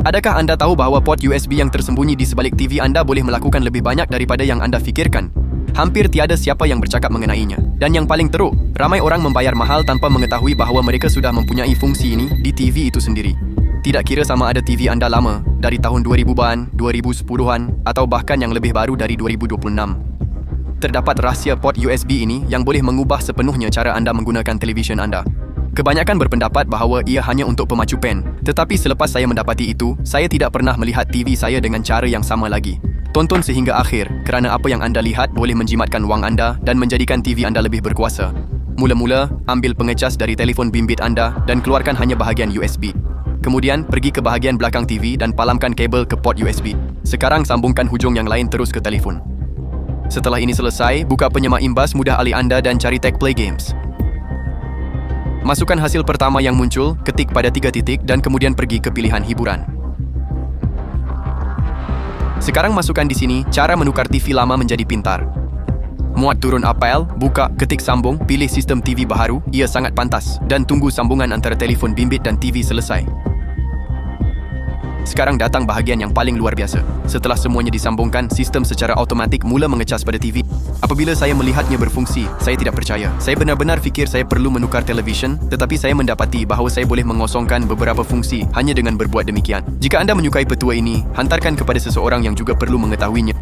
Adakah anda tahu bahawa port USB yang tersembunyi di sebalik TV anda boleh melakukan lebih banyak daripada yang anda fikirkan? Hampir tiada siapa yang bercakap mengenainya. Dan yang paling teruk, ramai orang membayar mahal tanpa mengetahui bahawa mereka sudah mempunyai fungsi ini di TV itu sendiri. Tidak kira sama ada TV anda lama, dari tahun 2000-an, 2010-an, atau bahkan yang lebih baru dari 2026. Terdapat rahsia port USB ini yang boleh mengubah sepenuhnya cara anda menggunakan televisyen anda. Kebanyakan berpendapat bahawa ia hanya untuk pemacu pen, tetapi selepas saya mendapati itu, saya tidak pernah melihat TV saya dengan cara yang sama lagi. Tonton sehingga akhir, kerana apa yang anda lihat boleh menjimatkan wang anda dan menjadikan TV anda lebih berkuasa. Mula-mula, ambil pengecas dari telefon bimbit anda dan keluarkan hanya bahagian USB. Kemudian, pergi ke bahagian belakang TV dan palamkan kabel ke port USB. Sekarang sambungkan hujung yang lain terus ke telefon. Setelah ini selesai, buka penyemak imbas mudah alih anda dan cari tag Play Games. Masukkan hasil pertama yang muncul, ketik pada 3 titik dan kemudian pergi ke pilihan hiburan. Sekarang masukkan di sini cara menukar TV lama menjadi pintar. Muat turun apel, buka, ketik sambung, pilih sistem TV baharu, ia sangat pantas, dan tunggu sambungan antara telefon bimbit dan TV selesai. Sekarang datang bahagian yang paling luar biasa. Setelah semuanya disambungkan, sistem secara automatik mula mengecas pada TV. Apabila saya melihatnya berfungsi, saya tidak percaya. Saya benar-benar fikir saya perlu menukar televisyen, tetapi saya mendapati bahawa saya boleh mengosongkan beberapa fungsi hanya dengan berbuat demikian. Jika anda menyukai petua ini, hantarkan kepada seseorang yang juga perlu mengetahuinya.